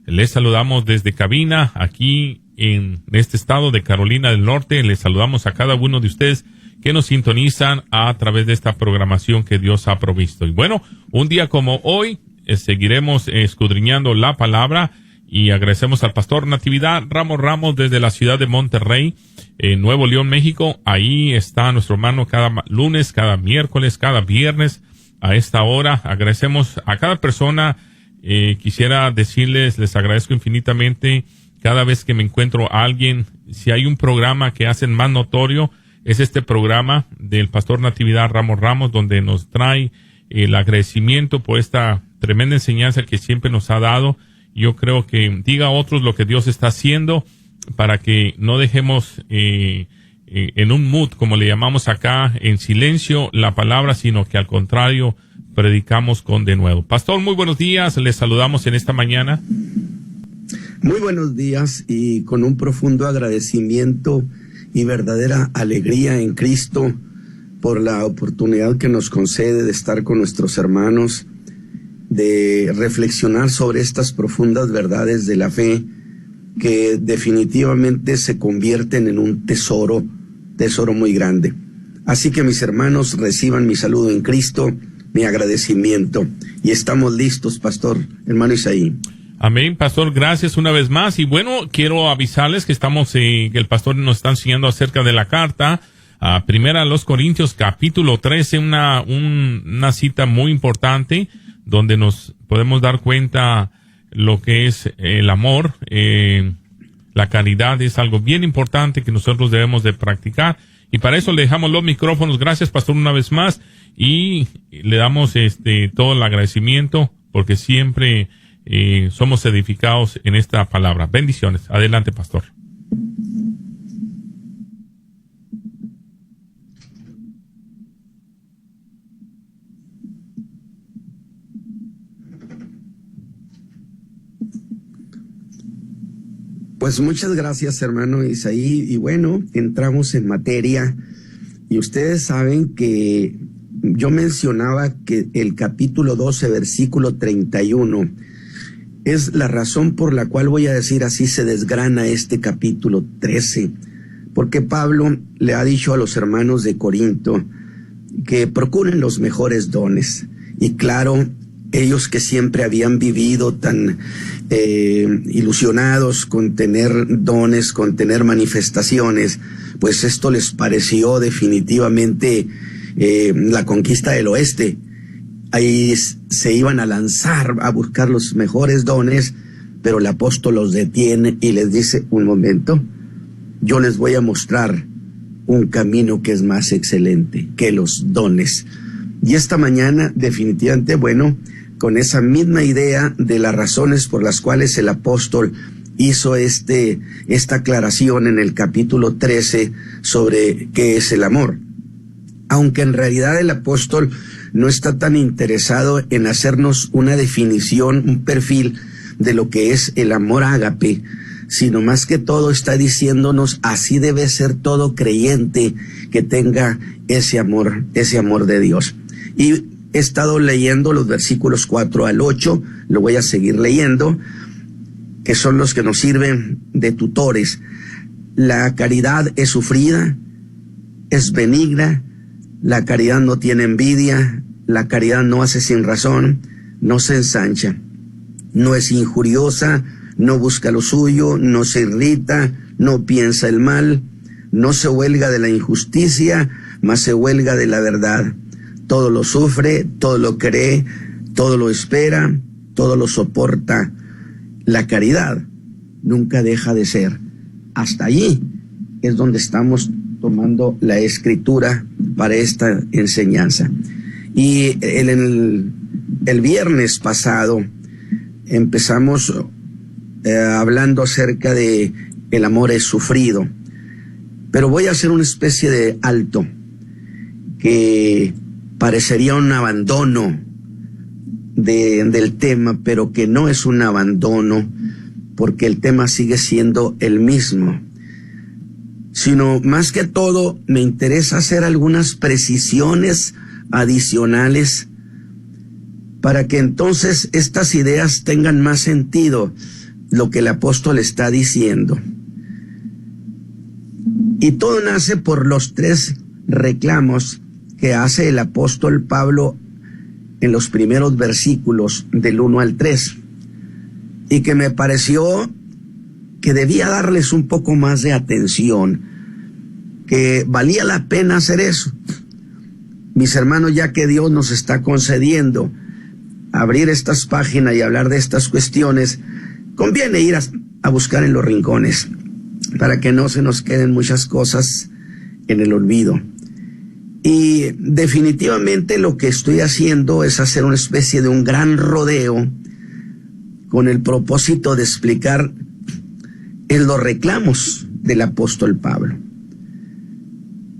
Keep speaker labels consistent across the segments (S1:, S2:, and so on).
S1: Les saludamos desde cabina aquí en este estado de Carolina del Norte. Les saludamos a cada uno de ustedes que nos sintonizan a través de esta programación que Dios ha provisto. Y bueno, un día como hoy seguiremos escudriñando la palabra y agradecemos al pastor Natividad Ramos desde la ciudad de Monterrey, en Nuevo León, México. Ahí está nuestro hermano cada lunes, cada miércoles, cada viernes a esta hora. Agradecemos a cada persona. Quisiera decirles, les agradezco infinitamente cada vez que me encuentro a alguien. Si hay un programa que hacen más notorio, es este programa del pastor Natividad Ramos, donde nos trae el agradecimiento por esta tremenda enseñanza que siempre nos ha dado. Yo creo que diga a otros lo que Dios está haciendo para que no dejemos en un mood, como le llamamos acá, en silencio la palabra, sino que al contrario predicamos con denuedo. Pastor, muy buenos días, les saludamos en esta mañana.
S2: Muy buenos días y con un profundo agradecimiento y verdadera alegría en Cristo por la oportunidad que nos concede de estar con nuestros hermanos, de reflexionar sobre estas profundas verdades de la fe que definitivamente se convierten en un tesoro muy grande. Así que mis hermanos, reciban mi saludo en Cristo, mi agradecimiento, y estamos listos, pastor, hermano Isaí.
S1: Amén, pastor, gracias una vez más. Y bueno, quiero avisarles que que el pastor nos está enseñando acerca de la carta a Primera a los Corintios, capítulo 13, una cita muy importante, donde nos podemos dar cuenta lo que es el amor. La caridad es algo bien importante que nosotros debemos de practicar. Y para eso le dejamos los micrófonos. Gracias, pastor, una vez más. Y le damos todo el agradecimiento porque siempre somos edificados en esta palabra. Bendiciones. Adelante, pastor.
S2: Pues muchas gracias, hermano Isaí. Y bueno, entramos en materia. Y ustedes saben que yo mencionaba que el capítulo 12, versículo 31, es la razón por la cual voy a decir así se desgrana este capítulo 13. Porque Pablo le ha dicho a los hermanos de Corinto que procuren los mejores dones. Y claro, ellos que siempre habían vivido tan ilusionados con tener dones, con tener manifestaciones, pues esto les pareció definitivamente la conquista del oeste. Ahí se iban a lanzar a buscar los mejores dones, pero el apóstol los detiene y les dice: un momento, yo les voy a mostrar un camino que es más excelente que los dones. Y esta mañana, definitivamente, bueno, con esa misma idea de las razones por las cuales el apóstol hizo esta aclaración en el capítulo 13 sobre qué es el amor. Aunque en realidad el apóstol no está tan interesado en hacernos una definición, un perfil de lo que es el amor ágape, sino más que todo está diciéndonos así debe ser todo creyente que tenga ese amor de Dios. Y he estado leyendo los versículos 4 al 8, lo voy a seguir leyendo, que son los que nos sirven de tutores. La caridad es sufrida, es benigna, la caridad no tiene envidia, la caridad no hace sin razón, no se ensancha, no es injuriosa, no busca lo suyo, no se irrita, no piensa el mal, no se huelga de la injusticia, mas se huelga de la verdad. Todo lo sufre, todo lo cree, todo lo espera, todo lo soporta. La caridad nunca deja de ser. Hasta allí es donde estamos tomando la escritura para esta enseñanza. Y el viernes pasado empezamos hablando acerca de el amor es sufrido. Pero voy a hacer una especie de alto que parecería un abandono del tema, pero que no es un abandono, porque el tema sigue siendo el mismo. Sino, más que todo, me interesa hacer algunas precisiones adicionales para que entonces estas ideas tengan más sentido. lo que el apóstol está diciendo. Y todo nace por los 3 reclamos que hace el apóstol Pablo en los primeros versículos del 1 al 3, y que me pareció que debía darles un poco más de atención, que valía la pena hacer eso. Mis hermanos, ya que Dios nos está concediendo abrir estas páginas y hablar de estas cuestiones, conviene ir a buscar en los rincones para que no se nos queden muchas cosas en el olvido. Y definitivamente lo que estoy haciendo es hacer una especie de un gran rodeo con el propósito de explicar en los reclamos del apóstol Pablo.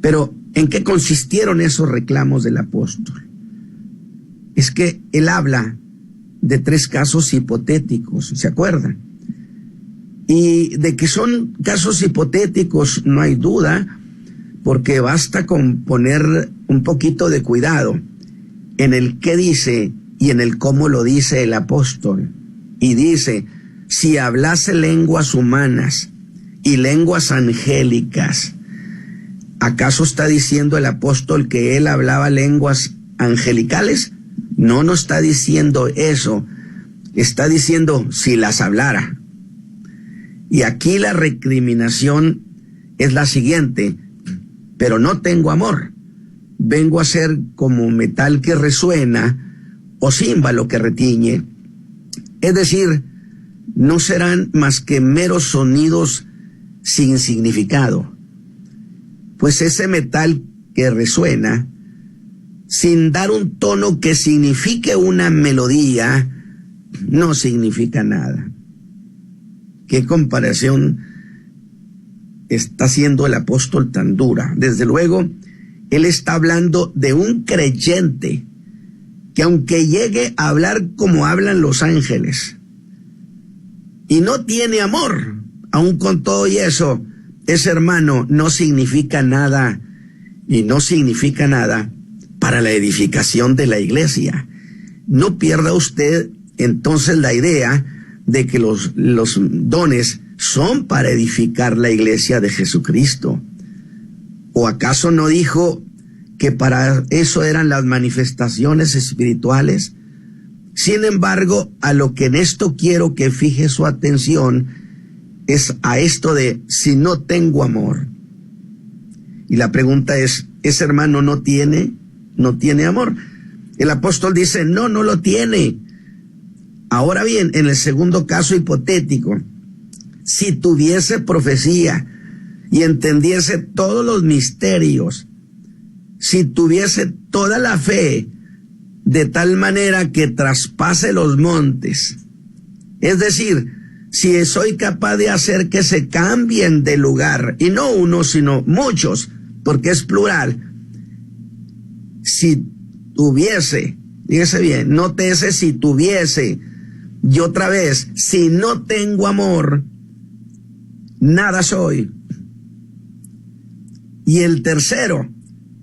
S2: Pero, ¿en qué consistieron esos reclamos del apóstol? Es que él habla de 3 casos hipotéticos, ¿se acuerdan? Y de que son casos hipotéticos no hay duda, porque basta con poner un poquito de cuidado en el qué dice y en el cómo lo dice el apóstol. Y dice, si hablase lenguas humanas y lenguas angélicas, ¿acaso está diciendo el apóstol que él hablaba lenguas angelicales? No, no está diciendo eso. Está diciendo si las hablara. Y aquí la recriminación es la siguiente: pero no tengo amor. Vengo a ser como metal que resuena o címbalo que retiñe. Es decir, no serán más que meros sonidos sin significado. Pues ese metal que resuena, sin dar un tono que signifique una melodía, no significa nada. ¿Qué comparación está haciendo el apóstol tan dura? Desde luego, él está hablando de un creyente que aunque llegue a hablar como hablan los ángeles y no tiene amor, aun con todo y eso, ese hermano no significa nada, y no significa nada para la edificación de la iglesia. No pierda usted entonces la idea de que los dones son para edificar la iglesia de Jesucristo. ¿O acaso no dijo que para eso eran las manifestaciones espirituales? Sin embargo, a lo que en esto quiero que fije su atención es a esto de si no tengo amor. Y la pregunta es, ¿ese hermano no tiene amor? El apóstol dice, no lo tiene. Ahora bien, en el segundo caso hipotético, si tuviese profecía y entendiese todos los misterios, si tuviese toda la fe de tal manera que traspase los montes, es decir, si soy capaz de hacer que se cambien de lugar, y no uno, sino muchos, porque es plural, si tuviese, fíjese bien, nótese si tuviese, y otra vez, si no tengo amor, nada soy. Y el tercero,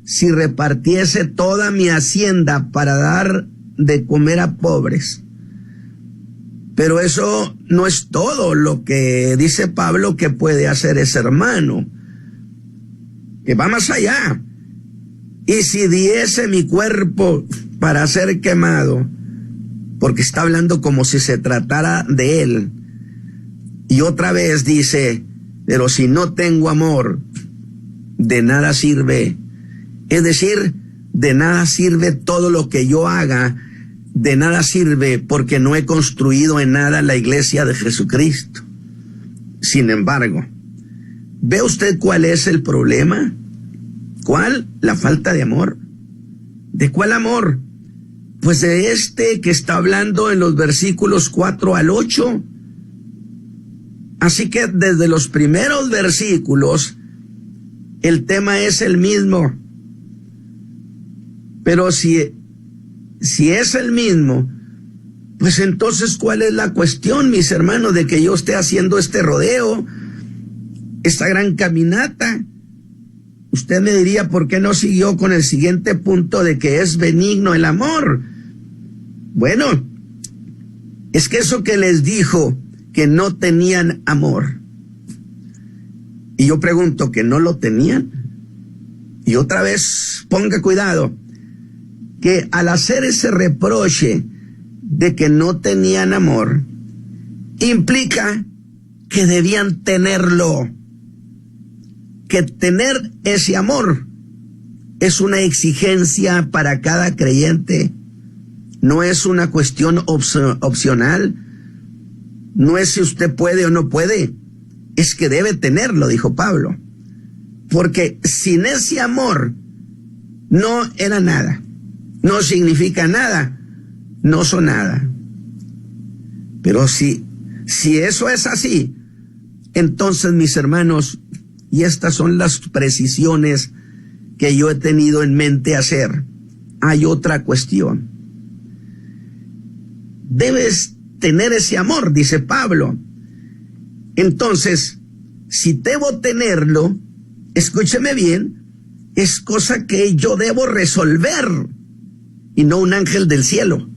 S2: si repartiese toda mi hacienda para dar de comer a pobres. Pero eso no es todo lo que dice Pablo que puede hacer ese hermano, que va más allá. Y si diese mi cuerpo para ser quemado, porque está hablando como si se tratara de él. Y otra vez dice, pero si no tengo amor, de nada sirve. Es decir, de nada sirve todo lo que yo haga, de nada sirve porque no he construido en nada la iglesia de Jesucristo. Sin embargo, ¿ve usted cuál es el problema? ¿Cuál? La falta de amor. ¿De cuál amor? Pues de este que está hablando en los versículos 4 al 8. Así que desde los primeros versículos, el tema es el mismo. Pero si es el mismo, pues entonces, ¿cuál es la cuestión, mis hermanos, de que yo esté haciendo este rodeo, esta gran caminata? Usted me diría, ¿por qué no siguió con el siguiente punto de que es benigno el amor? Bueno, es que eso que les dijo, que no tenían amor. Y yo pregunto, ¿que no lo tenían? Y otra vez, ponga cuidado, que al hacer ese reproche de que no tenían amor, implica que debían tenerlo. Que tener ese amor es una exigencia para cada creyente. No es una cuestión opcional. No es si usted puede o no puede. Es que debe tenerlo, dijo Pablo. Porque sin ese amor no era nada. No significa nada. No son nada. Pero si eso es así, entonces, mis hermanos, y estas son las precisiones que yo he tenido en mente hacer, hay otra cuestión. Debes tener ese amor, dice Pablo. Entonces, si debo tenerlo, escúcheme bien, es cosa que yo debo resolver y no un ángel del cielo.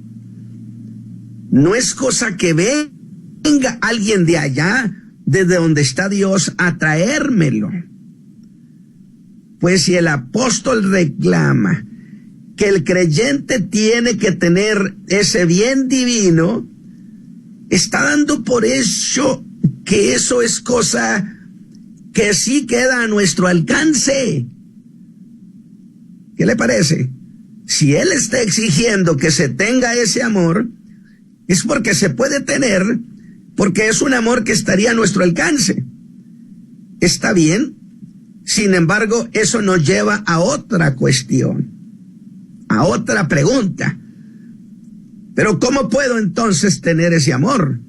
S2: No es cosa que venga alguien de allá, desde donde está Dios, a traérmelo. Pues si el apóstol reclama que el creyente tiene que tener ese bien divino, está dando por hecho que eso es cosa que sí queda a nuestro alcance. ¿Qué le parece? Si él está exigiendo que se tenga ese amor, es porque se puede tener, porque es un amor que estaría a nuestro alcance. ¿Está bien? Sin embargo, eso nos lleva a otra cuestión, a otra pregunta. Pero ¿cómo puedo entonces tener ese amor?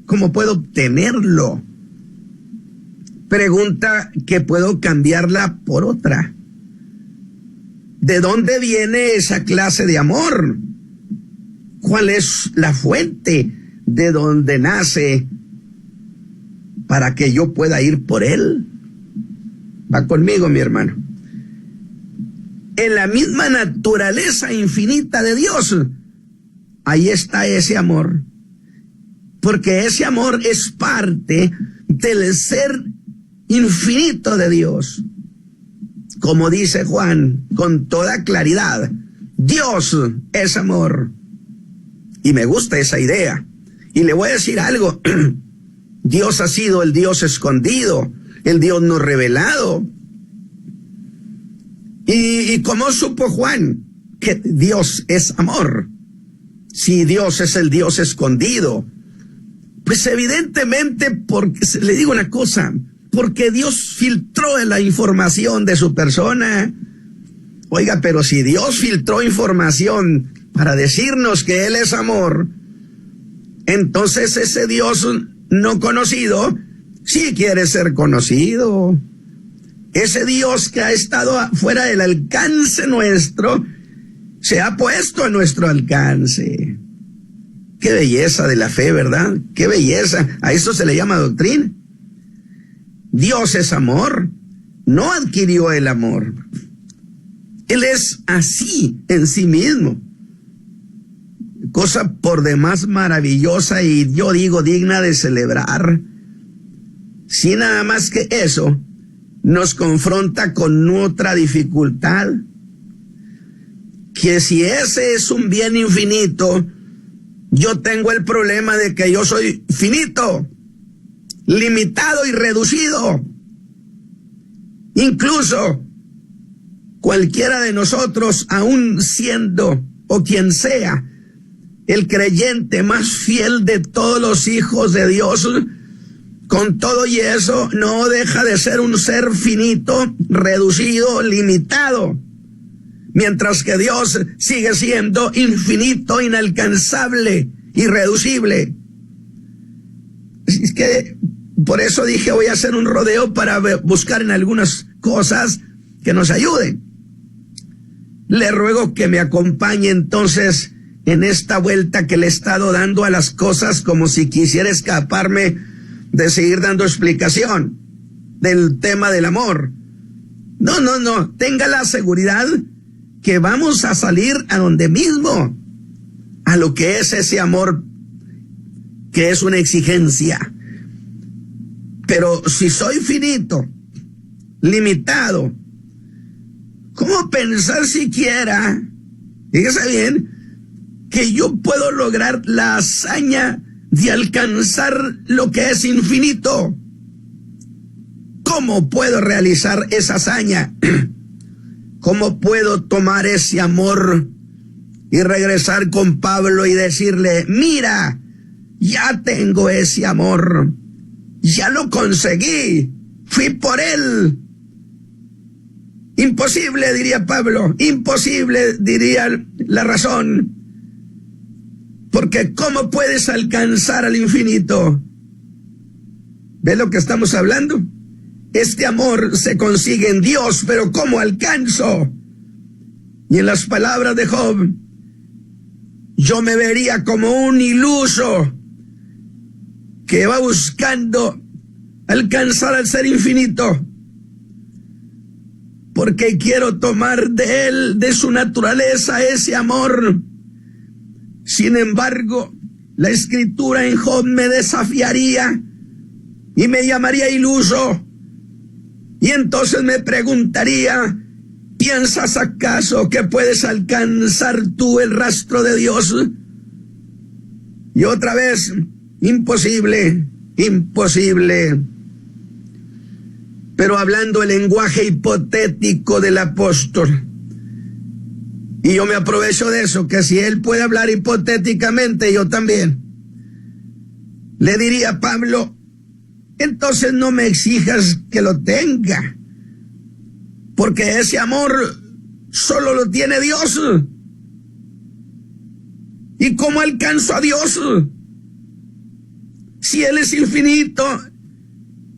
S2: ¿Cómo puedo obtenerlo? Pregunta que puedo cambiarla por otra. ¿De dónde viene esa clase de amor? ¿Cuál es la fuente de donde nace para que yo pueda ir por él? Va conmigo, mi hermano. En la misma naturaleza infinita de Dios, ahí está ese amor. Porque ese amor es parte del ser infinito de Dios. Como dice Juan con toda claridad, Dios es amor. Y me gusta esa idea. Y le voy a decir algo. Dios ha sido el Dios escondido, el Dios no revelado. ¿Y cómo supo Juan que Dios es amor? Si Dios es el Dios escondido. Pues evidentemente, porque le digo una cosa, porque Dios filtró la información de su persona. Oiga, pero si Dios filtró información para decirnos que Él es amor, entonces ese Dios no conocido sí quiere ser conocido. Ese Dios que ha estado fuera del alcance nuestro, se ha puesto a nuestro alcance. Qué belleza de la fe, ¿verdad? Qué belleza. A eso se le llama doctrina. Dios es amor, no adquirió el amor. Él es así en sí mismo. Cosa por demás maravillosa y yo digo digna de celebrar. Si nada más que eso nos confronta con otra dificultad, que si ese es un bien infinito, yo tengo el problema de que yo soy finito, limitado y reducido. Incluso cualquiera de nosotros, aun siendo o quien sea el creyente más fiel de todos los hijos de Dios, con todo y eso no deja de ser un ser finito, reducido, limitado, mientras que Dios sigue siendo infinito, inalcanzable, irreducible. Es que por eso dije, voy a hacer un rodeo para buscar en algunas cosas que nos ayuden. Le ruego que me acompañe entonces en esta vuelta que le he estado dando a las cosas, como si quisiera escaparme de seguir dando explicación del tema del amor. No, tenga la seguridad que vamos a salir a donde mismo, a lo que es ese amor, que es una exigencia, Pero si soy finito, limitado, ¿cómo pensar siquiera, fíjese bien, que yo puedo lograr la hazaña de alcanzar lo que es infinito? ¿Cómo puedo realizar esa hazaña? ¿Cómo puedo tomar ese amor y regresar con Pablo y decirle, mira, ya tengo ese amor, ya lo conseguí, fui por él? Imposible, diría Pablo, imposible, diría la razón, porque ¿cómo puedes alcanzar al infinito? ¿Ves lo que estamos hablando? Este amor se consigue en Dios, pero ¿cómo alcanzo? Y en las palabras de Job, yo me vería como un iluso que va buscando alcanzar al ser infinito, porque quiero tomar de él, de su naturaleza, ese amor. Sin embargo, la escritura en Job me desafiaría y me llamaría iluso. Y entonces me preguntaría, ¿piensas acaso que puedes alcanzar tú el rastro de Dios? Y otra vez, imposible, imposible. Pero hablando el lenguaje hipotético del apóstol, y yo me aprovecho de eso, que si él puede hablar hipotéticamente, yo también, le diría a Pablo, entonces no me exijas que lo tenga, porque ese amor solo lo tiene Dios. ¿Y cómo alcanzo a Dios? Si Él es infinito,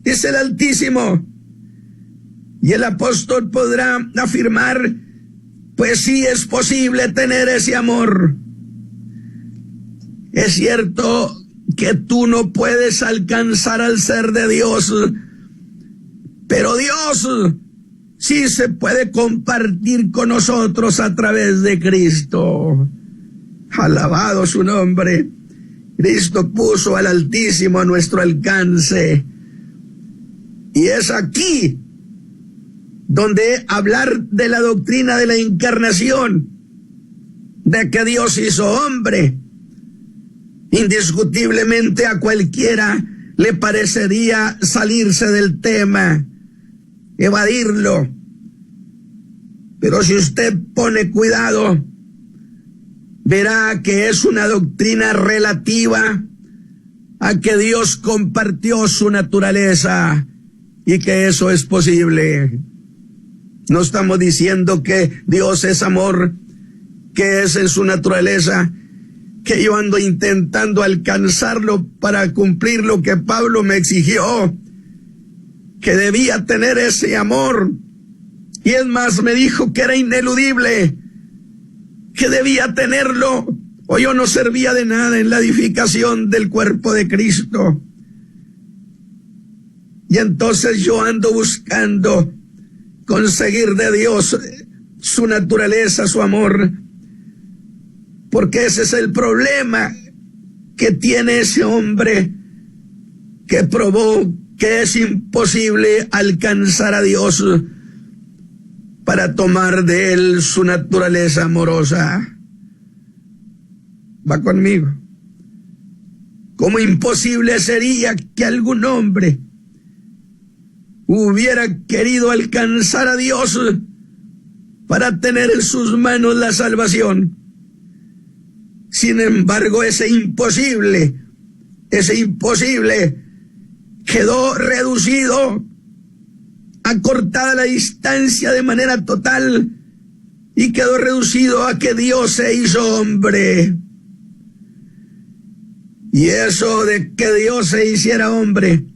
S2: es el Altísimo. Y el apóstol podrá afirmar, pues sí es posible tener ese amor. Es cierto que tú no puedes alcanzar al ser de Dios, pero Dios sí se puede compartir con nosotros a través de Cristo. Alabado su nombre. Cristo puso al Altísimo a nuestro alcance. Y es aquí donde hablar de la doctrina de la encarnación, de que Dios hizo hombre, indiscutiblemente a cualquiera le parecería salirse del tema, evadirlo. Pero si usted pone cuidado, verá que es una doctrina relativa a que Dios compartió su naturaleza y que eso es posible. No estamos diciendo que Dios es amor, que es en su naturaleza, que yo ando intentando alcanzarlo para cumplir lo que Pablo me exigió, que debía tener ese amor. Y es más, me dijo que era ineludible, que debía tenerlo, o yo no servía de nada en la edificación del cuerpo de Cristo. Y entonces yo ando buscando conseguir de Dios su naturaleza, su amor, porque ese es el problema que tiene ese hombre que probó que es imposible alcanzar a Dios para tomar de él su naturaleza amorosa. Va conmigo. ¿Cómo imposible sería que algún hombre hubiera querido alcanzar a Dios para tener en sus manos la salvación? Sin embargo, ese imposible quedó reducido, acortada la distancia de manera total, y quedó reducido a que Dios se hizo hombre. Y eso de que Dios se hiciera hombre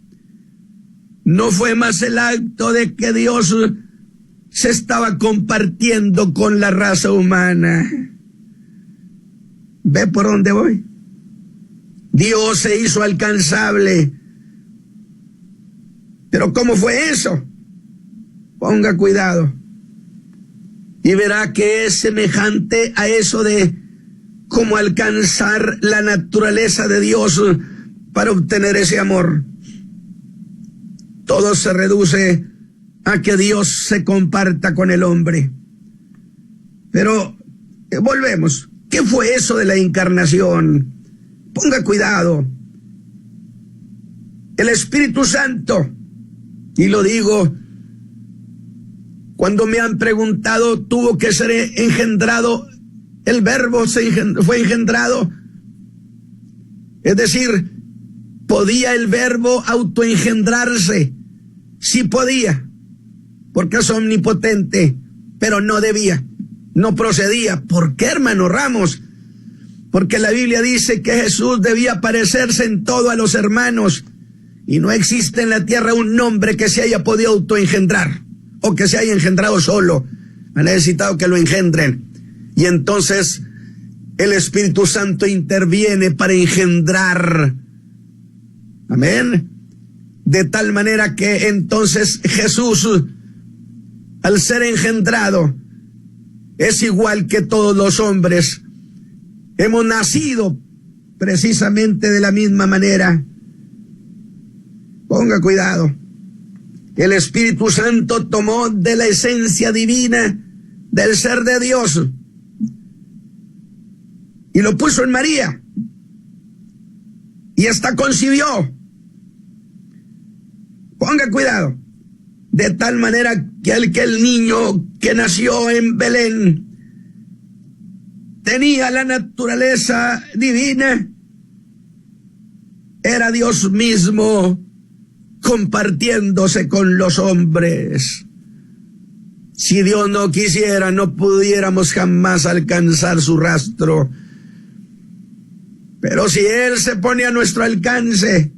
S2: no fue más el acto de que Dios se estaba compartiendo con la raza humana. ¿Ve por dónde voy? Dios se hizo alcanzable. ¿Pero cómo fue eso? Ponga cuidado y verá que es semejante a eso de cómo alcanzar la naturaleza de Dios para obtener ese amor. todo se reduce a que Dios se comparta con el hombre. Pero volvemos. ¿Qué fue eso de la encarnación? Ponga cuidado. El Espíritu Santo, y lo digo, cuando me han preguntado, tuvo que ser engendrado, el verbo fue engendrado. Es decir, ¿podía el verbo autoengendrarse? Sí podía, porque es omnipotente, pero no debía, no procedía. ¿Por qué, hermano Ramos? Porque la Biblia dice que Jesús debía parecerse en todo a los hermanos, y no existe en la tierra un hombre que se haya podido autoengendrar, o que se haya engendrado solo. Ha necesitado que lo engendren. Y entonces el Espíritu Santo interviene para engendrar. Amén. De tal manera que entonces Jesús, al ser engendrado, es igual que todos los hombres. Hemos nacido precisamente de la misma manera. Ponga cuidado. El Espíritu Santo tomó de la esencia divina del ser de Dios y lo puso en María, y esta concibió. Ponga cuidado. De tal manera que el niño que nació en Belén tenía la naturaleza divina, era Dios mismo compartiéndose con los hombres. Si Dios no quisiera, no pudiéramos jamás alcanzar su rastro. Pero si Él se pone a nuestro alcance,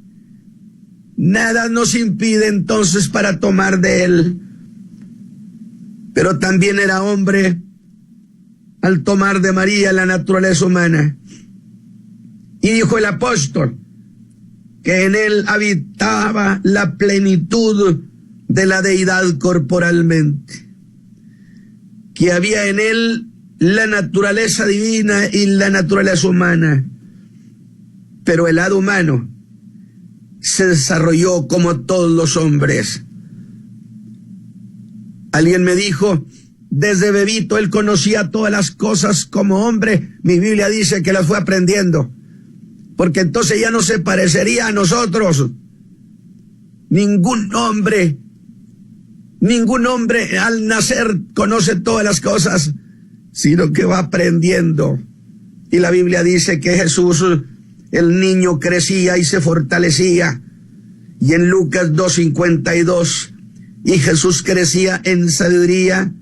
S2: nada nos impide entonces para tomar de Él. Pero también era hombre al tomar de María la naturaleza humana. Y dijo el apóstol que en Él habitaba la plenitud de la deidad corporalmente, que había en Él la naturaleza divina y la naturaleza humana. Pero el lado humano se desarrolló como todos los hombres. Alguien me dijo, desde bebito él conocía todas las cosas como hombre. Mi Biblia dice que las fue aprendiendo, porque entonces ya no se parecería a nosotros. Ningún hombre al nacer conoce todas las cosas, sino que va aprendiendo. Y la Biblia dice que Jesús, el niño, crecía y se fortalecía. Y en Lucas 2:52, y Jesús crecía en sabiduría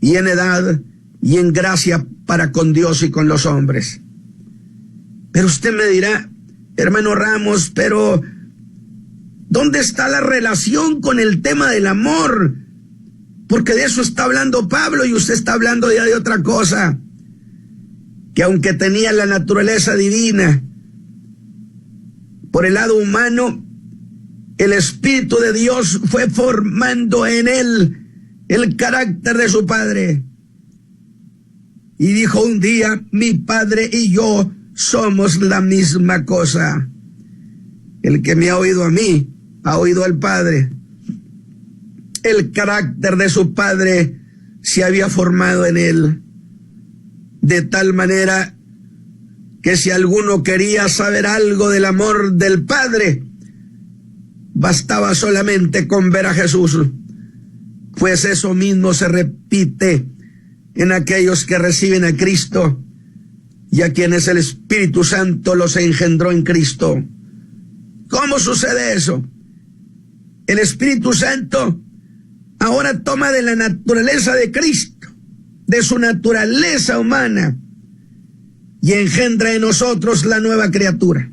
S2: y en edad y en gracia para con Dios y con los hombres. Pero usted me dirá, hermano Ramos, pero ¿dónde está la relación con el tema del amor? Porque de eso está hablando Pablo y usted está hablando ya de otra cosa. Que aunque tenía la naturaleza divina, por el lado humano, el Espíritu de Dios fue formando en él el carácter de su Padre. Y dijo un día, mi Padre y yo somos la misma cosa. El que me ha oído a mí, ha oído al Padre. El carácter de su Padre se había formado en él, de tal manera que si alguno quería saber algo del amor del Padre, bastaba solamente con ver a Jesús, pues eso mismo se repite en aquellos que reciben a Cristo y a quienes el Espíritu Santo los engendró en Cristo. ¿Cómo sucede eso? El Espíritu Santo ahora toma de la naturaleza de Cristo, de su naturaleza humana, y engendra en nosotros la nueva criatura,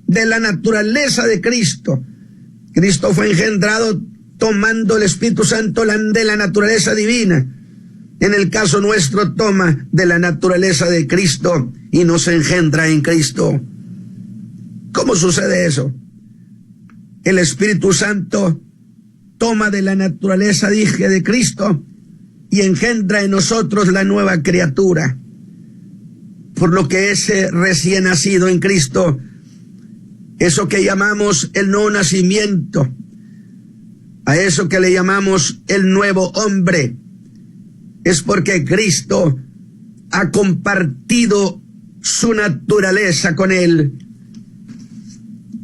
S2: de la naturaleza de Cristo. Cristo fue engendrado tomando el Espíritu Santo de la naturaleza divina. En el caso nuestro toma de la naturaleza de Cristo y nos engendra en Cristo. ¿Cómo sucede eso? El Espíritu Santo toma de la naturaleza, dije, de Cristo y engendra en nosotros la nueva criatura. Por lo que ese recién nacido en Cristo, eso que llamamos el nuevo nacimiento, a eso que le llamamos el nuevo hombre, es porque Cristo ha compartido su naturaleza con él.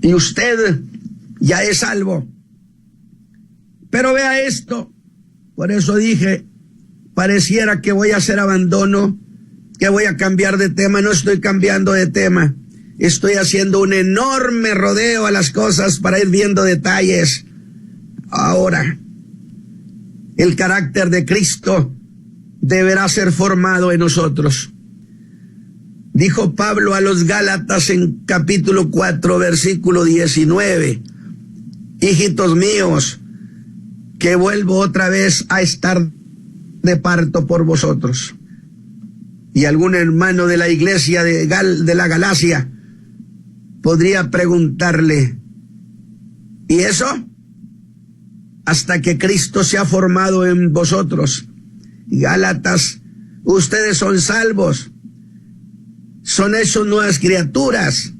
S2: Y usted ya es salvo. Pero vea esto, por eso dije, pareciera que voy a hacer abandono, que voy a cambiar de tema. No estoy cambiando de tema, estoy haciendo un enorme rodeo a las cosas para ir viendo detalles. Ahora, el carácter de Cristo deberá ser formado en nosotros. Dijo Pablo a los Gálatas en capítulo 4, versículo 19, hijitos míos, que vuelvo otra vez a estar de parto por vosotros. Y algún hermano de la iglesia de la Galacia podría preguntarle, ¿y eso? Hasta que Cristo se ha formado en vosotros. Gálatas, ustedes son salvos, son hechos nuevas criaturas,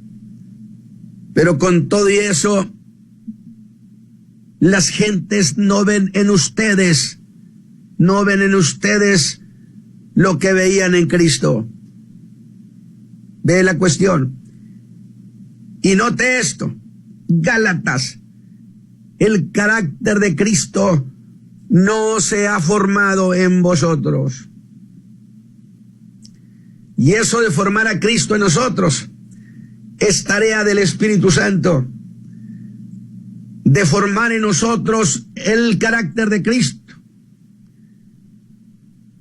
S2: pero con todo y eso, las gentes no ven en ustedes lo que veían en Cristo. Ve la cuestión. Y note esto, Gálatas, el carácter de Cristo no se ha formado en vosotros. Y eso de formar a Cristo en nosotros es tarea del Espíritu Santo, de formar en nosotros el carácter de Cristo.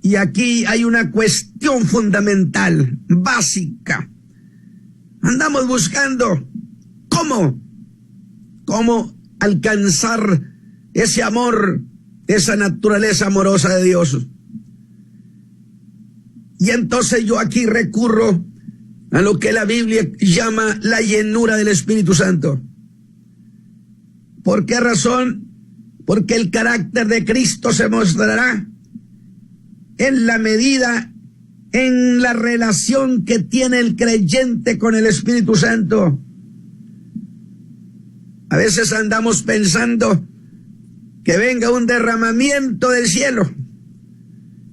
S2: Y aquí hay una cuestión fundamental, básica. Andamos buscando cómo alcanzar ese amor, esa naturaleza amorosa de Dios. Y entonces yo aquí recurro a lo que la Biblia llama la llenura del Espíritu Santo. ¿Por qué razón? Porque el carácter de Cristo se mostrará en la medida, en la relación que tiene el creyente con el Espíritu Santo. A veces andamos pensando que venga un derramamiento del cielo.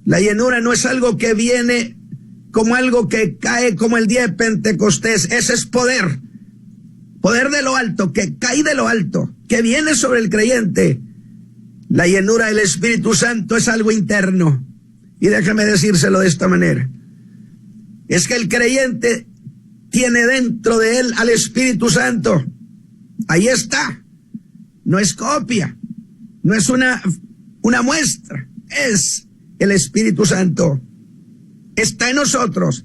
S2: La llenura no es algo que viene como algo que cae como el día de Pentecostés. Ese es poder. Poder de lo alto, que cae de lo alto, que viene sobre el creyente. La llenura del Espíritu Santo es algo interno. Y déjame decírselo de esta manera. Es que el creyente tiene dentro de él al Espíritu Santo. Ahí está. No es copia. No es una muestra. Es el Espíritu Santo. Está en nosotros.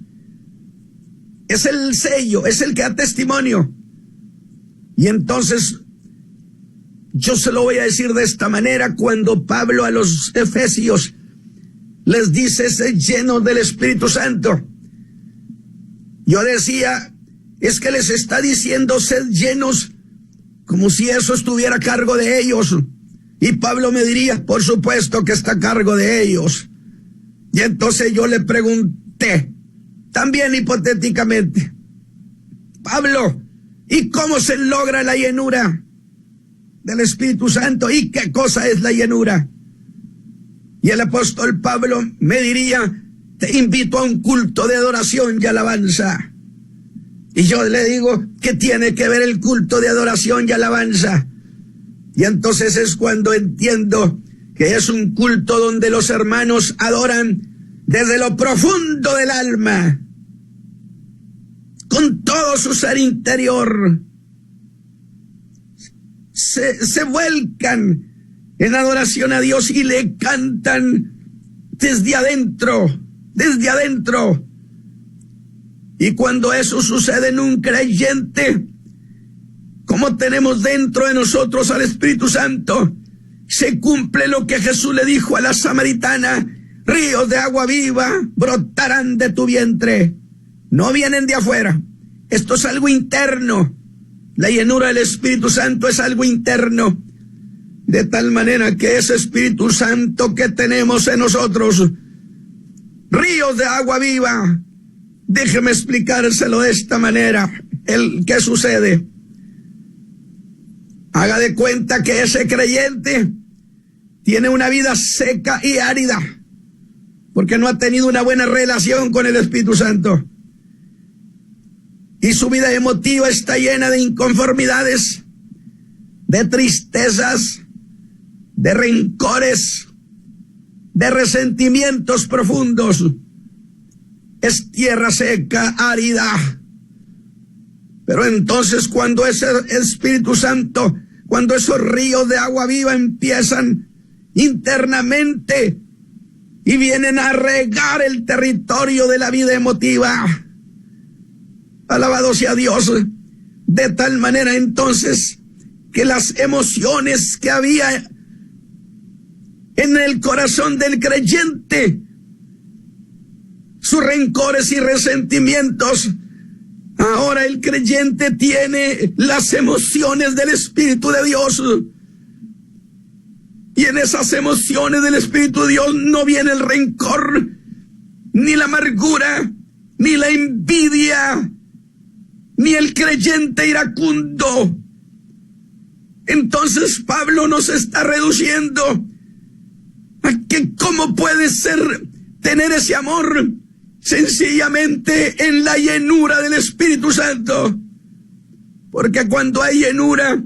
S2: Es el sello, es el que da testimonio. Y entonces, yo se lo voy a decir de esta manera, cuando Pablo a los Efesios les dice, sed llenos del Espíritu Santo. Yo decía, es que les está diciendo, sed llenos, como si eso estuviera a cargo de ellos. Y Pablo me diría, por supuesto que está a cargo de ellos. Y entonces yo le pregunté, también hipotéticamente, Pablo, ¿y cómo se logra la llenura del Espíritu Santo? ¿Y qué cosa es la llenura? Y el apóstol Pablo me diría, te invito a un culto de adoración y alabanza. Y yo le digo, ¿qué tiene que ver el culto de adoración y alabanza? Y entonces es cuando entiendo que es un culto donde los hermanos adoran desde lo profundo del alma, con todo su ser interior. Se vuelcan en adoración a Dios y le cantan desde adentro. Y cuando eso sucede en un creyente, como tenemos dentro de nosotros al Espíritu Santo, se cumple lo que Jesús le dijo a la samaritana, ríos de agua viva brotarán de tu vientre. No vienen de afuera. Esto es algo interno. La llenura del Espíritu Santo es algo interno. De tal manera que ese Espíritu Santo que tenemos en nosotros, ríos de agua viva, déjeme explicárselo de esta manera. ¿Qué sucede? Haga de cuenta que ese creyente tiene una vida seca y árida, porque no ha tenido una buena relación con el Espíritu Santo. Y su vida emotiva está llena de inconformidades, de tristezas, de rencores, de resentimientos profundos. Es tierra seca, árida. Pero entonces cuando ese Espíritu Santo, cuando esos ríos de agua viva empiezan internamente y vienen a regar el territorio de la vida emotiva, alabado sea Dios, de tal manera entonces que las emociones que había en el corazón del creyente, sus rencores y resentimientos, ahora el creyente tiene las emociones del Espíritu de Dios. Y en esas emociones del Espíritu de Dios no viene el rencor, ni la amargura, ni la envidia, ni el creyente iracundo. Entonces Pablo nos está reduciendo a que cómo puede ser tener ese amor sencillamente en la llenura del Espíritu Santo. Porque cuando hay llenura,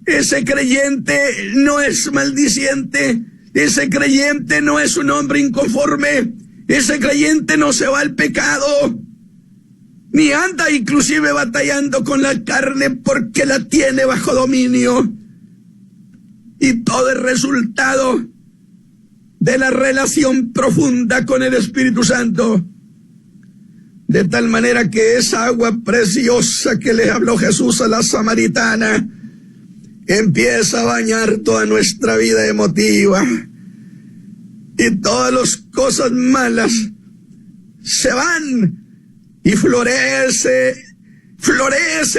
S2: ese creyente no es maldiciente, ese creyente no es un hombre inconforme, ese creyente no se va al pecado, ni anda inclusive batallando con la carne porque la tiene bajo dominio. Y todo es resultado de la relación profunda con el Espíritu Santo. De tal manera que esa agua preciosa que le habló Jesús a la samaritana empieza a bañar toda nuestra vida emotiva. Y todas las cosas malas se van y florece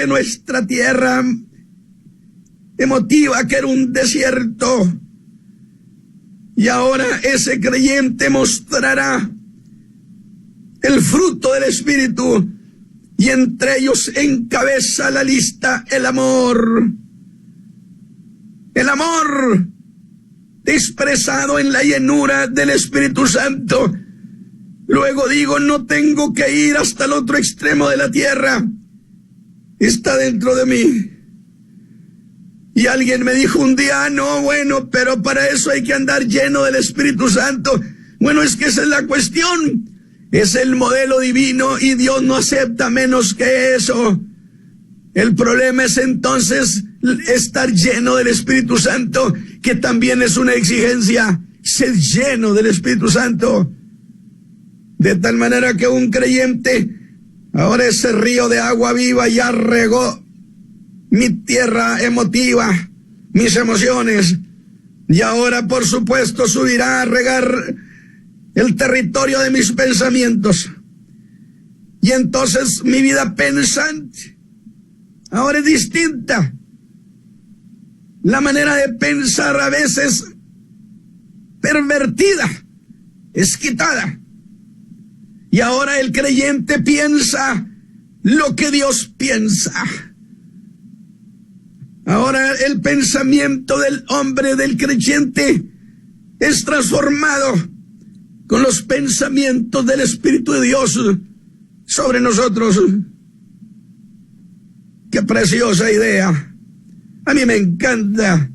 S2: nuestra tierra emotiva, que era un desierto. Y ahora ese creyente mostrará el fruto del Espíritu, y entre ellos encabeza la lista el amor. El amor expresado en la llenura del Espíritu Santo. Luego digo, no tengo que ir hasta el otro extremo de la tierra. Está dentro de mí. Y alguien me dijo un día, no, bueno, pero para eso hay que andar lleno del Espíritu Santo. Bueno, es que esa es la cuestión. Es el modelo divino y Dios no acepta menos que eso. El problema es entonces estar lleno del Espíritu Santo, que también es una exigencia. Ser lleno del Espíritu Santo. De tal manera que un creyente, ahora ese río de agua viva ya regó mi tierra emotiva, mis emociones, y ahora por supuesto subirá a regar el territorio de mis pensamientos. Y entonces mi vida pensante ahora es distinta. La manera de pensar a veces pervertida, es quitada. Y ahora el creyente piensa lo que Dios piensa. Ahora el pensamiento del hombre, del creyente, es transformado con los pensamientos del Espíritu de Dios sobre nosotros. ¡Qué preciosa idea! A mí me encanta.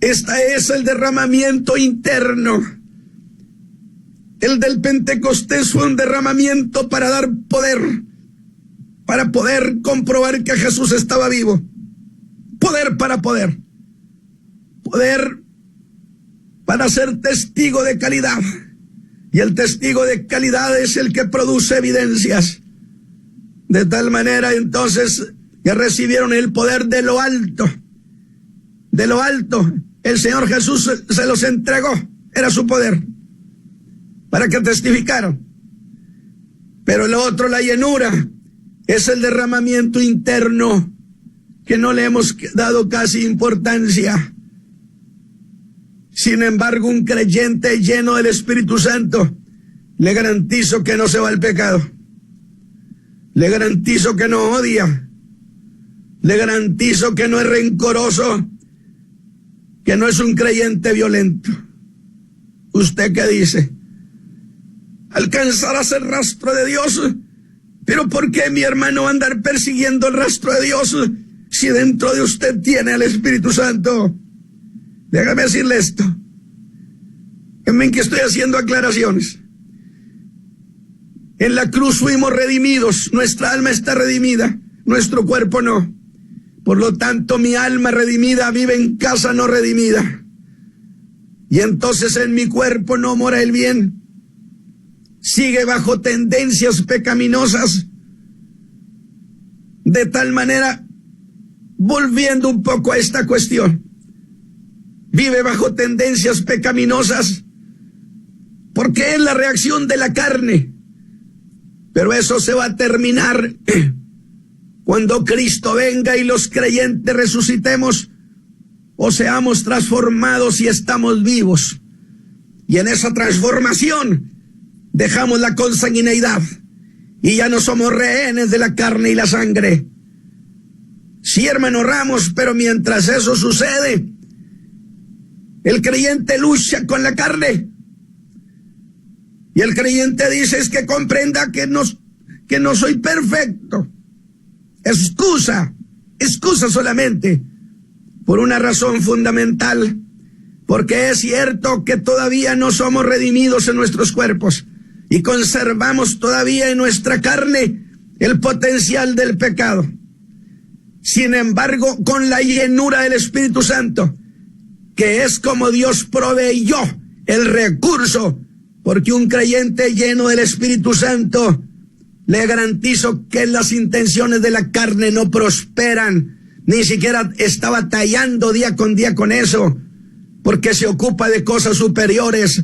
S2: Este es el derramamiento interno. El del Pentecostés fue un derramamiento para dar poder, para poder comprobar que Jesús estaba vivo. Poder para poder. Poder para ser testigo de calidad. Y el testigo de calidad es el que produce evidencias. De tal manera entonces que recibieron el poder de lo alto. De lo alto. El Señor Jesús se los entregó. Era su poder. Para que testificaran. Pero lo otro, la llenura, es el derramamiento interno, que no le hemos dado casi importancia. Sin embargo, un creyente lleno del Espíritu Santo, le garantizo que no se va al pecado. Le garantizo que no odia. Le garantizo que no es rencoroso. que no es un creyente violento. ¿Usted qué dice? ¿Alcanzarás el rastro de Dios? Pero ¿por qué mi hermano va a andar persiguiendo el rastro de Dios si dentro de usted tiene al Espíritu Santo? Déjame decirle esto. Ven que estoy haciendo aclaraciones. En la cruz fuimos redimidos, nuestra alma está redimida, nuestro cuerpo no. Por lo tanto, mi alma redimida vive en casa no redimida. Y entonces en mi cuerpo no mora el bien. Sigue bajo tendencias pecaminosas. De tal manera, volviendo un poco a esta cuestión, vive bajo tendencias pecaminosas porque es la reacción de la carne. Pero eso se va a terminar cuando Cristo venga y los creyentes resucitemos o seamos transformados y estamos vivos. Y en esa transformación dejamos la consanguineidad y ya no somos rehenes de la carne y la sangre. Sí, hermano Ramos, pero mientras eso sucede, el creyente lucha con la carne. Y el creyente dice: es que comprenda que no soy perfecto. Excusa solamente, por una razón fundamental, porque es cierto que todavía no somos redimidos en nuestros cuerpos y conservamos todavía en nuestra carne el potencial del pecado. Sin embargo, con la llenura del Espíritu Santo, que es como Dios proveyó el recurso, porque un creyente lleno del Espíritu Santo, le garantizo que las intenciones de la carne no prosperan, ni siquiera está batallando día con eso, porque se ocupa de cosas superiores,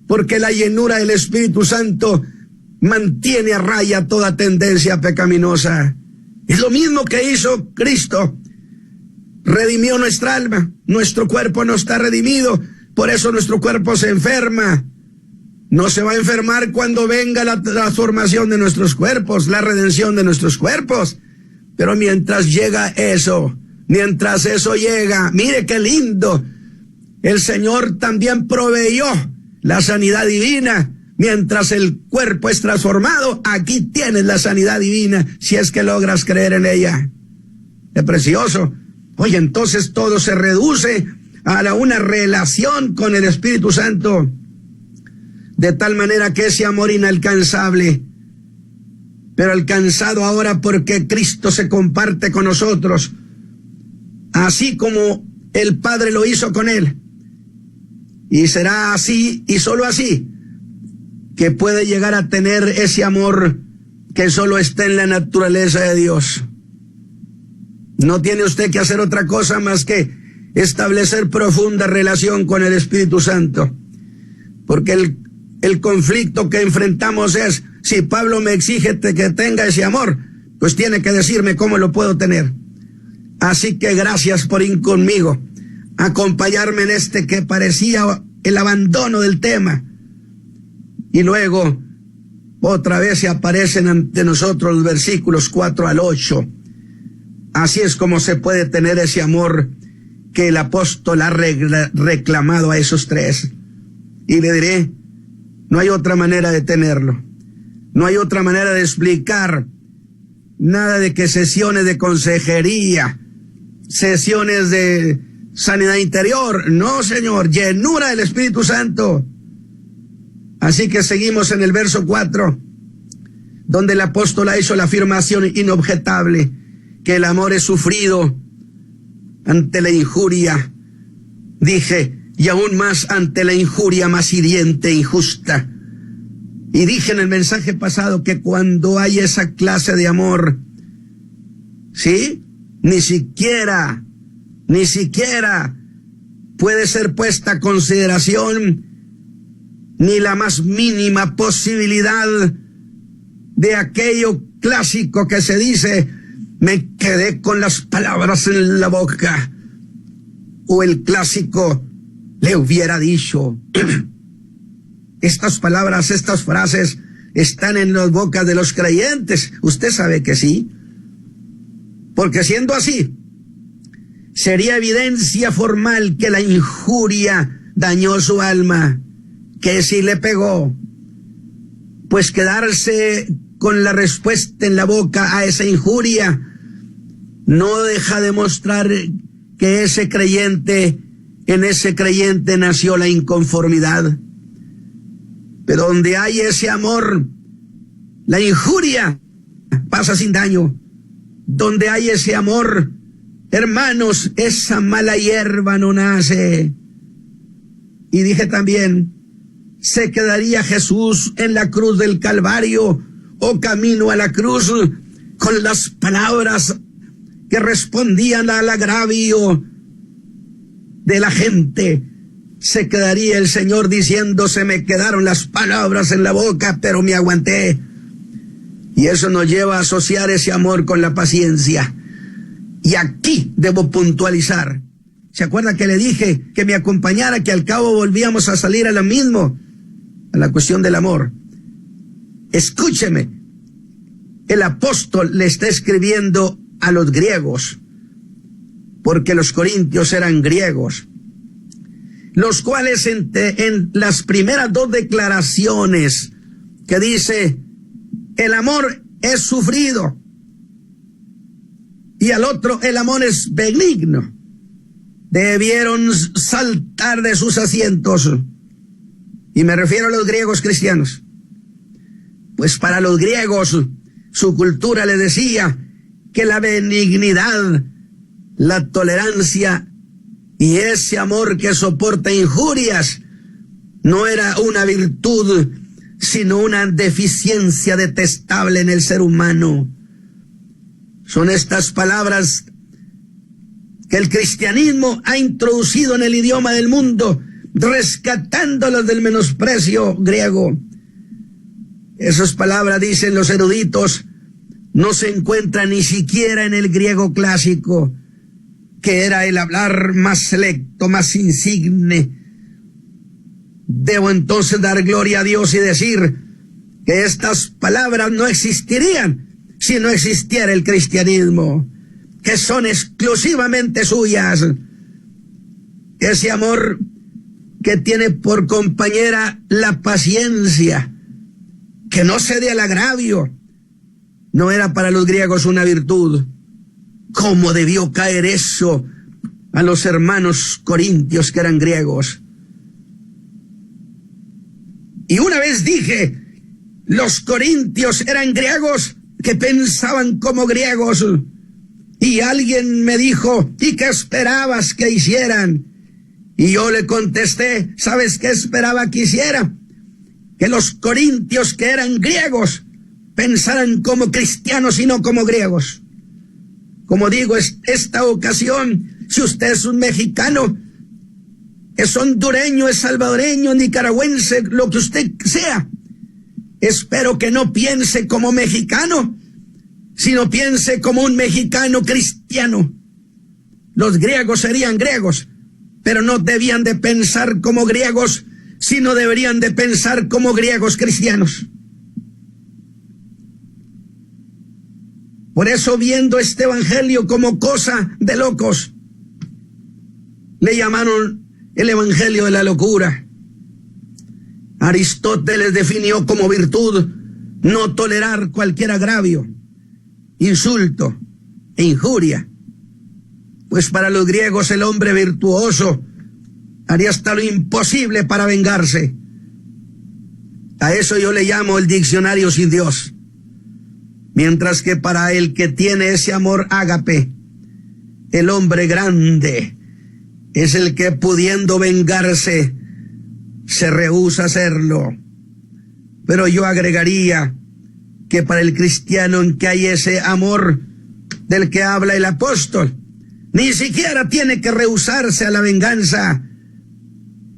S2: porque la llenura del Espíritu Santo mantiene a raya toda tendencia pecaminosa. Es lo mismo que hizo Cristo. Redimió nuestra alma, nuestro cuerpo no está redimido, por eso nuestro cuerpo se enferma. No se va a enfermar cuando venga la transformación de nuestros cuerpos, la redención de nuestros cuerpos. Pero mientras eso llega, mire qué lindo. El Señor también proveyó la sanidad divina. Mientras el cuerpo es transformado, aquí tienes la sanidad divina, si es que logras creer en ella. Es precioso. Oye, entonces todo se reduce a una relación con el Espíritu Santo. De tal manera que ese amor inalcanzable, pero alcanzado ahora porque Cristo se comparte con nosotros, así como el Padre lo hizo con Él. Y será así y solo así que puede llegar a tener ese amor que solo está en la naturaleza de Dios. No tiene usted que hacer otra cosa más que establecer profunda relación con el Espíritu Santo, porque el conflicto que enfrentamos es: si Pablo me exige que tenga ese amor, pues tiene que decirme cómo lo puedo tener. Así que gracias por ir conmigo, acompañarme en este que parecía el abandono del tema. Y luego, otra vez se aparecen ante nosotros los versículos 4 al 8. Así es como se puede tener ese amor que el apóstol ha reclamado a esos tres. Y le diré, no hay otra manera de tenerlo. No hay otra manera de explicar. Nada de que sesiones de consejería, sesiones de sanidad interior. No, Señor, llenura del Espíritu Santo. Así que seguimos en el verso 4, donde el apóstol ha hecho la afirmación inobjetable, que el amor es sufrido ante la injuria. Dije, y aún más ante la injuria más hiriente e injusta. Y dije en el mensaje pasado que cuando hay esa clase de amor, ¿sí? Ni siquiera puede ser puesta a consideración ni la más mínima posibilidad de aquello clásico que se dice: me quedé con las palabras en la boca. O el clásico: le hubiera dicho. Estas palabras, estas frases están en las bocas de los creyentes. Usted sabe que sí. Porque siendo así, sería evidencia formal que la injuria dañó su alma, que sí le pegó. Pues quedarse con la respuesta en la boca a esa injuria no deja de mostrar que en ese creyente nació la inconformidad. Pero donde hay ese amor, la injuria pasa sin daño. Donde hay ese amor, hermanos, esa mala hierba no nace. Y dije también, se quedaría Jesús en la cruz del Calvario o camino a la cruz con las palabras que respondían al agravio de la gente. Se quedaría el Señor diciendo, se me quedaron las palabras en la boca, pero me aguanté. Y eso nos lleva a asociar ese amor con la paciencia. Y aquí debo puntualizar. ¿Se acuerda que le dije que me acompañara, que al cabo volvíamos a salir a lo mismo? A la cuestión del amor. Escúcheme. El apóstol le está escribiendo a los griegos, porque los corintios eran griegos, los cuales en las primeras dos declaraciones que dice, el amor es sufrido, y al otro, el amor es benigno, debieron saltar de sus asientos. Y me refiero a los griegos cristianos. Pues para los griegos, su cultura les decía que la benignidad, la tolerancia y ese amor que soporta injurias no era una virtud, sino una deficiencia detestable en el ser humano. Son estas palabras que el cristianismo ha introducido en el idioma del mundo, rescatándolas del menosprecio griego. Esas palabras, dicen los eruditos, no se encuentran ni siquiera en el griego clásico, que era el hablar más selecto, más insigne. Debo entonces dar gloria a Dios y decir que estas palabras no existirían si no existiera el cristianismo, que son exclusivamente suyas. Ese amor que tiene por compañera la paciencia, que no cede al agravio, no era para los griegos una virtud. ¿Cómo debió caer eso a los hermanos corintios que eran griegos? Y una vez dije, los corintios eran griegos que pensaban como griegos. Y alguien me dijo, ¿y qué esperabas que hicieran? Y yo le contesté, ¿sabes qué esperaba que hiciera? Que los corintios que eran griegos pensaran como cristianos y no como griegos. Como digo, esta ocasión, si usted es un mexicano, es hondureño, es salvadoreño, nicaragüense, lo que usted sea, espero que no piense como mexicano, sino piense como un mexicano cristiano. Los griegos serían griegos, pero no debían de pensar como griegos, sino deberían de pensar como griegos cristianos. Por eso, viendo este evangelio como cosa de locos, le llamaron el evangelio de la locura. Aristóteles definió como virtud no tolerar cualquier agravio, insulto e injuria. Pues para los griegos el hombre virtuoso haría hasta lo imposible para vengarse. A eso yo le llamo el diccionario sin Dios. Mientras que para el que tiene ese amor ágape, el hombre grande es el que, pudiendo vengarse, se rehúsa a hacerlo. Pero yo agregaría que para el cristiano en que hay ese amor del que habla el apóstol, ni siquiera tiene que rehusarse a la venganza,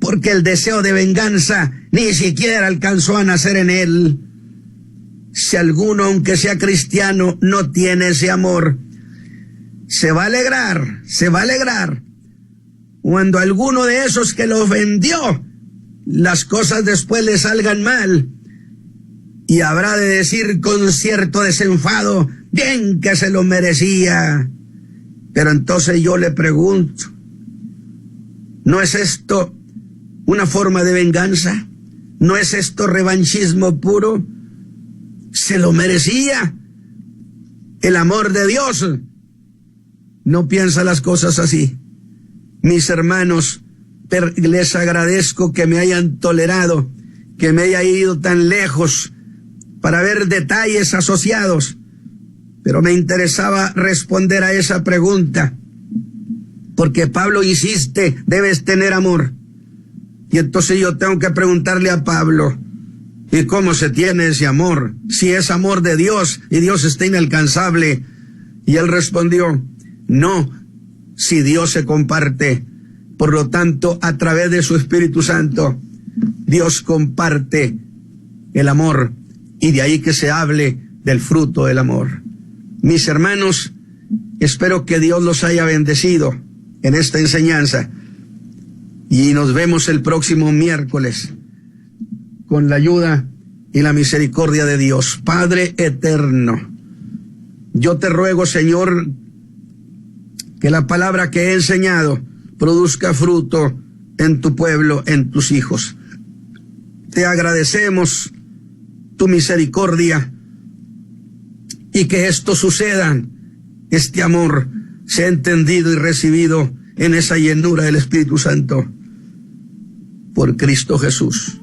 S2: porque el deseo de venganza ni siquiera alcanzó a nacer en él. Si alguno, aunque sea cristiano, no tiene ese amor, se va a alegrar cuando alguno de esos que lo ofendió, las cosas después le salgan mal, y habrá de decir con cierto desenfado, bien que se lo merecía. Pero entonces yo le pregunto, ¿no es esto una forma de venganza? ¿No es esto revanchismo puro? Se lo merecía. El amor de Dios no piensa las cosas así. Mis hermanos, les agradezco que me hayan tolerado, que me haya ido tan lejos para ver detalles asociados, pero me interesaba responder a esa pregunta, porque Pablo insiste, debes tener amor. Y entonces yo tengo que preguntarle a Pablo, ¿y cómo se tiene ese amor? Si es amor de Dios y Dios está inalcanzable. Y él respondió, no, si Dios se comparte. Por lo tanto, a través de su Espíritu Santo, Dios comparte el amor, y de ahí que se hable del fruto del amor. Mis hermanos, espero que Dios los haya bendecido en esta enseñanza, y nos vemos el próximo miércoles con la ayuda y la misericordia de Dios. Padre eterno, yo te ruego, Señor, que la palabra que he enseñado produzca fruto en tu pueblo, en tus hijos. Te agradecemos tu misericordia, y que esto suceda, este amor sea entendido y recibido en esa llenura del Espíritu Santo, por Cristo Jesús.